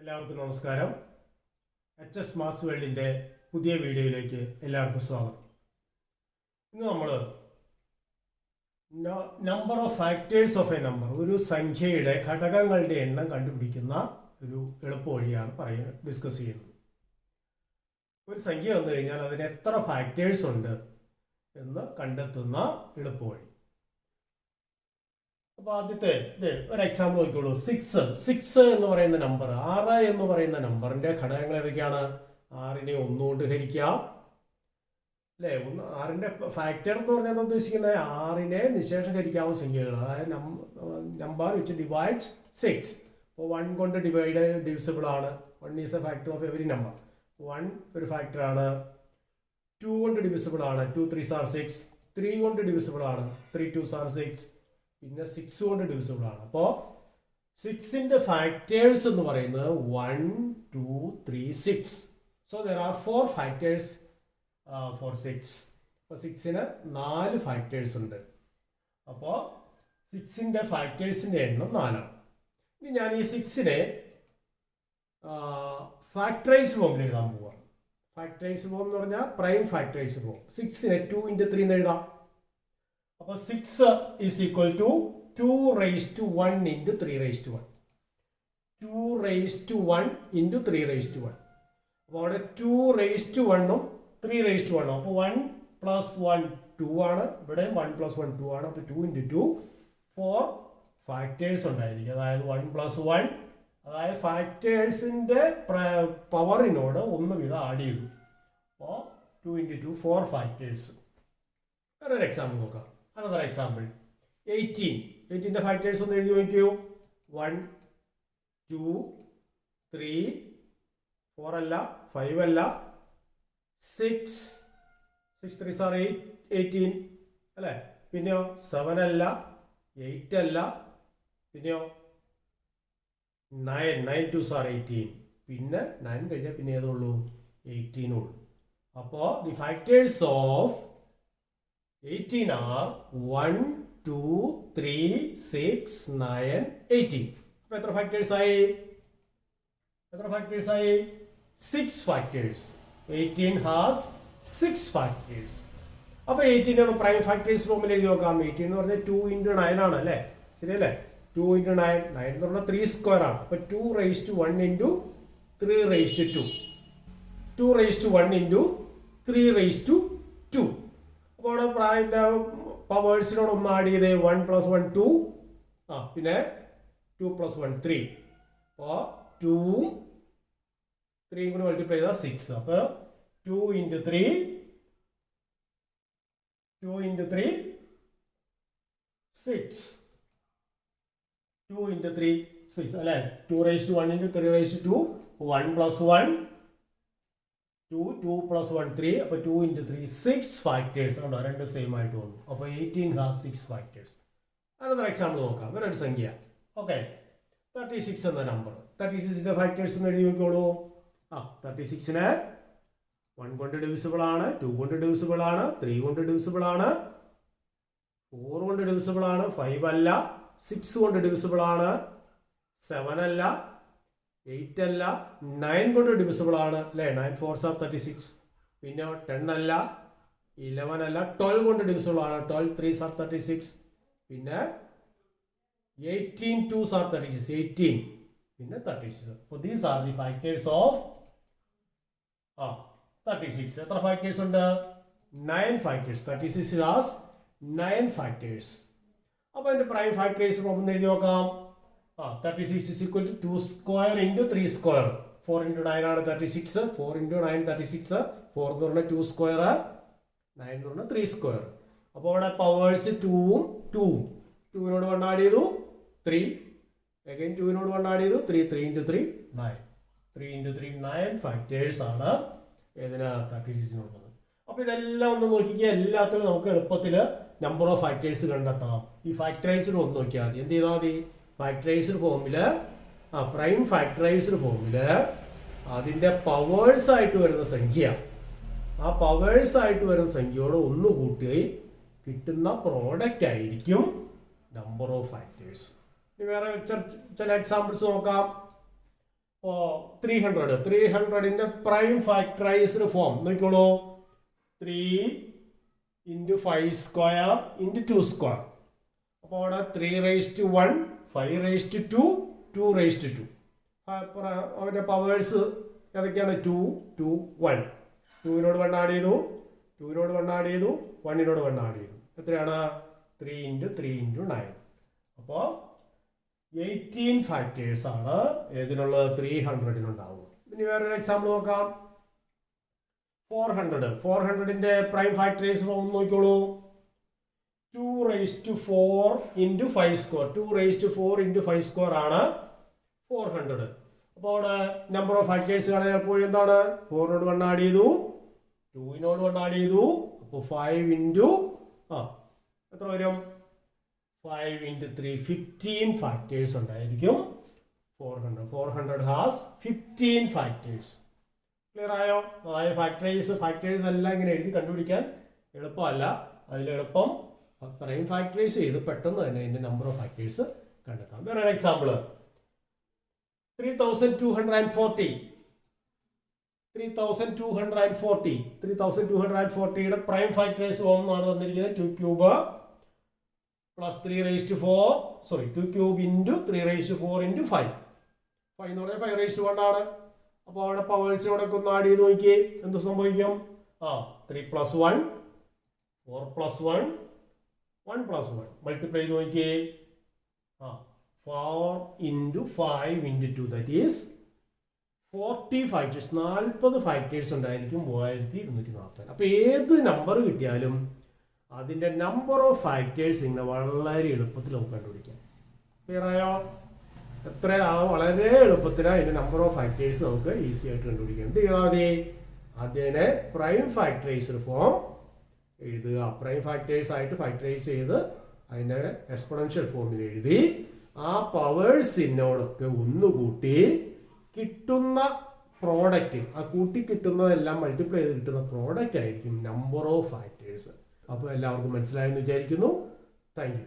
എല്ലാവർക്കും നമസ്കാരം. HS maths വേൾഡിൻ്റെ പുതിയ വീഡിയോയിലേക്ക് എല്ലാവർക്കും സ്വാഗതം. ഇന്ന് നമ്മൾ number of factors of A number, ഒരു സംഖ്യയുടെ ഘടകങ്ങളുടെ എണ്ണം കണ്ടുപിടിക്കുന്ന ഒരു എളുപ്പ വഴിയാണ് ഡിസ്കസ് ചെയ്യുന്നത്. ഒരു സംഖ്യ വന്നു കഴിഞ്ഞാൽ അതിന് എത്ര ഫാക്ടേഴ്സ് ഉണ്ട് എന്ന് കണ്ടെത്തുന്ന എളുപ്പ വഴി. അപ്പോൾ ആദ്യത്തെ ഒരു എക്സാമ്പിൾ നോക്കിക്കോളൂ. സിക്സ് എന്ന് പറയുന്ന നമ്പർ, 6 എന്ന് പറയുന്ന നമ്പറിന്റെ ഘടകങ്ങൾ ഏതൊക്കെയാണ്? 6നെ 1 കൊണ്ട് ഹരിക്കാം അല്ലേ. 6ന്റെ ഫാക്ടർ എന്ന് പറഞ്ഞാൽ ഉദ്ദേശിക്കുന്നത് 6നെ നിശേഷം ഹരിക്കാവുന്ന സംഖ്യകൾ, അതായത് നമ്പർ വിച്ച് ഡിവൈഡ്സ് 6. അപ്പോൾ 1 കൊണ്ട് ഡിവിസിബിൾ ആണ്. 1 is A factor of every number. 1 ഒരു ഫാക്ടറാണ്. 2 കൊണ്ട് ഡിവിസിബിൾ ആണ്. 2 3s are 6. 3 കൊണ്ട് ഡിവിസിബിൾ ആണ്. 3 2s are 6. പിന്നെ 6 കൊണ്ട് ഡിവിസിബിൾ ആണ്. അപ്പോൾ 6ന്റെ ഫാക്ടേഴ്സ് എന്ന് പറയുന്നത് 1 2 3 6. So there are 4 factors four 6. അപ്പോൾ 6ന് 4 ഫാക്ടേഴ്സ് ഉണ്ട്. അപ്പോൾ 6ന്റെ ഫാക്ടേഴ്സിൻ്റെ എണ്ണം 4 ആണ്. ഇനി ഞാൻ ഈ 6നെ ഫാക്ടറൈസ്ഡ് ഫോമിൽ എഴുതാൻ പോവാണ്. ഫാക്ടറൈസ്ഡ് ഫോം എന്ന് പറഞ്ഞാൽ പ്രൈം ഫാക്ടറൈസ്ഡ് ഫോം. 6നെ 2 × 3 എന്ന് എഴുതാം. അപ്പോൾ 6 is equal to 2 raised to 1 × 3 raised to 1. 2 raised to 1 × 3 raised to 1. അപ്പോൾ അവിടെ 2 raised to 1ഉം 3 raised to 1ഉം. അപ്പോൾ 1 + 1 2 ആണ്. ഇവിടെ 1 + 1 2 ആണ്. അപ്പോൾ 2 × 2 4 ഫാക്ടേഴ്സ് ഉണ്ടായിരിക്കും. അതായത് 1 + 1, അതായത് ഫാക്ടേഴ്സിൻ്റെ പവറിനോട് 1 വീതം ആഡ് ചെയ്തു. അപ്പോൾ 2 × 2 4 ഫാക്ടേഴ്സ്. വേറൊരു എക്സാമ്പിൾ നോക്കാം. Another example, 18. 18ന്റെ ഫാക്ടേഴ്സ് ഒന്ന് എഴുതി നോക്കിയോ. 1 2 3 4 അല്ല, 5 അല്ല, 6 6 3s are 18 അല്ലേ. പിന്നെയോ 7 അല്ല, 8 അല്ല, പിന്നെയോ 9 2s are 18. പിന്നെ 9 കഴിഞ്ഞാൽ പിന്നെ ഏതുള്ളൂ? 18 ഉള്ളൂ. അപ്പോൾ ദി ഫാക്ടേഴ്സ് ഓഫ് 18 are 1 2 3 6 9 18. അപ്പോൾ എത്ര ഫാക്ടേഴ്സ് ആയി? 6 ഫാക്ടേഴ്സ്. 18 has 6 factors. അപ്പോൾ 18 ഒന്ന് പ്രൈം ഫാക്ടേഴ്സ് ഫോമിൽ എഴുതി നോക്കാം. 18 എന്ന് പറഞ്ഞാൽ 2 × 9 ആണ് അല്ലേ, ശരിയല്ലേ. 2 × 9, 9 എന്ന് പറഞ്ഞാൽ 3 സ്ക്വയർ ആണ്. അപ്പോൾ 2 raised to 1 × 3 raised to 2. 2 raised to 1 × 3 raised to 2. അപ്പോൾ അവിടെ പ്രായൻ്റെ പവേഴ്സിനോട് ഒന്ന് ആഡ് ചെയ്ത് 1 + 1 2, പിന്നെ 2 + 1 3. അപ്പോൾ 2 3 കൂടി മൾട്ടിപ്ലൈ ചെയ്താൽ 6. അപ്പോൾ 2 × 3 6. 2 × 3 6 അല്ലേ. 2 raised to 1 × 3 raised to 2. 1 + 1 2 2 + 1 3. അപ്പോൾ 2 × 3 6 ഫാക്ടേഴ്സ് ഉണ്ടോ? രണ്ട് സെയിം ആയിട്ട് വന്നു. അപ്പോൾ 18 ഹാസ് 6 ഫാക്ടേഴ്സ്. അനദർ എക്സാമ്പിൾ നോക്കാം. വേറൊരു സംഖ്യ. ഓക്കെ, 36 എന്ന നമ്പർ. 36ന്റെ ഫാക്ടേഴ്സ് ഒന്ന് എഴുതി നോക്കിക്കോളൂ. 36നെ 1 കൊണ്ട് ഡിവിസിബിൾ ആണ്, 2 കൊണ്ട് ഡിവിസിബിൾ ആണ്, 3 കൊണ്ട് ഡിവിസിബിൾ ആണ്, 4 കൊണ്ട് ഡിവിസിബിൾ ആണ്, 5 അല്ല, 6 കൊണ്ട് ഡിവിസിബിൾ ആണ്, 7 അല്ല, 8 അല്ല, 9 കൊണ്ട് ഡിവിസിബിൾ ആണ് അല്ലേ. 9 4s are 36. പിന്നെ 10 അല്ല, 11 അല്ല, 12 കൊണ്ട് ഡിവിസിബിൾ ആണ്. 12 3s are 36. പിന്നെ 18 2s are 36. 18 പിന്നെ 36. അപ്പോൾ these are the factors of 36. എത്ര ഫാക്ടേഴ്സ് ഉണ്ട്? 9 ഫാക്ടേഴ്സ്. 36 has 9 factors. അപ്പോൾ അതിന്റെ പ്രൈം ഫാക്ടേഴ്സ് ഒന്ന് എഴുതി നോക്കാം. 36 is equal to 2 square × 3 square. 4 × 9 ആണ് 36. 4 × 9 36. 4 എന്ന് പറഞ്ഞാൽ 2 square, 9 എന്ന് പറഞ്ഞാൽ 3 square. അപ്പോൾ അവിടെ പവേഴ്സ് 2ഉം 2ഉം. 2നോട് 1 ആഡ് ചെയ്തു 3. അഗൈൻ 2നോട് 1 ആഡ് ചെയ്തു 3. 3 × 3 9. 3 × 3 9 ഫാക്ടേഴ്സ് ആണ് ഏതിന്? 36-നുള്ളത്. അപ്പോൾ ഇതെല്ലാം ഒന്ന് നോക്കിക്കുക. എല്ലാത്തിനും നമുക്ക് എളുപ്പത്തിൽ നമ്പർ ഓഫ് ഫാക്ടേഴ്സ് കണ്ടെത്താം. ഈ ഫാക്ടറൈസ്ഡ് ഒന്ന് നോക്കിയാൽ മതി. എന്ത് ചെയ്താൽ മതി? ഫാക്ടറൈസ്ഡ് ഫോമിൽ, പ്രൈം ഫാക്ടറൈസ്ഡ് ഫോമിൽ അതിൻ്റെ പവേഴ്സ് ആയിട്ട് വരുന്ന സംഖ്യ, ആ പവേഴ്സ് ആയിട്ട് വരുന്ന സംഖ്യയോട് ഒന്ന് കൂട്ടുകയും കിട്ടുന്ന പ്രോഡക്റ്റ് ആയിരിക്കും നമ്പർ ഓഫ് ഫാക്ടേഴ്സ്. ഇനി വേറെ ചില എക്സാമ്പിൾസ് നോക്കാം. അപ്പോൾ 300ന്റെ പ്രൈം ഫാക്ടറൈസ്ഡ് ഫോം നോക്കിക്കോളൂ. 3 × 5 സ്ക്വയർ × 2 സ്ക്വയർ. അപ്പോൾ അവിടെ 3⁻1, 5⁻2, 2⁻2. അവൻ്റെ പവേഴ്സ് ഏതൊക്കെയാണ്? 2, 2, 1. 2നോട് 1 ആഡ് ചെയ്തു, 2നോട് 1 ആഡ് ചെയ്തു, 1നോട് 1 ആഡ് ചെയ്തു. എത്രയാണ്? 3 × 3 × 9. അപ്പോൾ 18 ഫാക്ടേഴ്സ് ആണ് ഏതിനുള്ളത്? 300-നുണ്ടാവുക. ഇനി വേറൊരു എക്സാമ്പിൾ നോക്കാം. 400ന്റെ പ്രൈം ഫാക്ടറൈസ് ഫോം നോക്കിക്കോളൂ. 2⁻4 × 5 സ്ക്വയർ. 2⁻4 × 5 സ്ക്വയർ ആണ് 400. അപ്പോൾ അവിടെ നമ്പർ ഓഫ് ഫാക്ടേഴ്സ് കാണാൻ എപ്പോഴും എന്താണ്? 4നോട് 1 ആഡ് ചെയ്തു, 2നോട് 1 ആഡ് ചെയ്തു. അപ്പോൾ 5 എത്ര വരും? 5 × 3 15 ഫാക്ടേഴ്സ് ഉണ്ടായിരിക്കും 400. 400 ഹാസ് 15 ഫാക്ടേഴ്സ്. ക്ലിയർ ആയോ? ഫാക്ടേഴ്സ് എല്ലാം ഇങ്ങനെ എഴുതി കണ്ടുപിടിക്കാൻ എളുപ്പമല്ല. അതിലെളുപ്പം പ്രൈം ഫാക്ടറൈസ് ചെയ്ത് പെട്ടെന്ന് തന്നെ ഇതിന്റെ നമ്പർ ഓഫ് ഫാക്ടേഴ്സ് കണ്ടെത്താം. വേറെ ഒരു എക്സാമ്പിൾ. 3240. 3240യുടെ പ്രൈം ഫാക്ടറൈസ് ഫോം എന്നാണ് തന്നിരിക്കുന്നത്. 2 ക്യൂബ് പ്ലസ് 3⁻4, 2 ക്യൂബ് × 3⁻4 × 5. 5 എന്ന് പറഞ്ഞാൽ 5⁻1 ആണ്. അപ്പോൾ അവിടെ പവേഴ്സിനോടൊക്കെ ഒന്ന് ആഡ് ചെയ്ത് നോക്കിയേ, എന്ത് സംഭവിക്കും? 3 + 1, 4 + 1, 1 + 1 മൾട്ടിപ്ലൈ ചെയ്ത് നോക്കിയേ. 4 × 5 × 2 ദാറ്റ് ഈസ് 40 ഫാക്ടേഴ്സ്. 40 ഫാക്ടേഴ്സ് ഉണ്ടായിരിക്കും 3240. അപ്പോൾ ഏത് നമ്പർ കിട്ടിയാലും അതിൻ്റെ നമ്പർ ഓഫ് ഫാക്ടേഴ്സ് ഇങ്ങനെ വളരെ എളുപ്പത്തിൽ നമുക്ക് കണ്ടുപിടിക്കാം. ക്ലിയർ ആയോ? വളരെ എളുപ്പത്തിലാണ് അതിൻ്റെ നമ്പർ ഓഫ് ഫാക്ടേഴ്സ് നമുക്ക് ഈസി ആയിട്ട് കണ്ടുപിടിക്കാം. എന്ത് ചെയ്താൽ മതി? അതിനെ പ്രൈം ഫാക്ടറൈസ്ഡ് ഫോം എഴുതുക. പ്രൈം ഫാക്ടേഴ്സ് ആയിട്ട് ഫാക്ടറൈസ് ചെയ്ത് അതിൻ്റെ എക്സ്പോണൻഷ്യൽ ഫോമിൽ എഴുതി ആ പവേഴ്സിനോടൊക്കെ ഒന്നുകൂട്ടി കിട്ടുന്ന പ്രോഡക്റ്റ്, ആ കൂട്ടി കിട്ടുന്നതെല്ലാം മൾട്ടിപ്ലൈ ചെയ്ത് കിട്ടുന്ന പ്രോഡക്റ്റ് ആയിരിക്കും നമ്പർ ഓഫ് ഫാക്ടേഴ്സ്. അപ്പോൾ എല്ലാവർക്കും മനസ്സിലായെന്ന് വിചാരിക്കുന്നു. Thank you.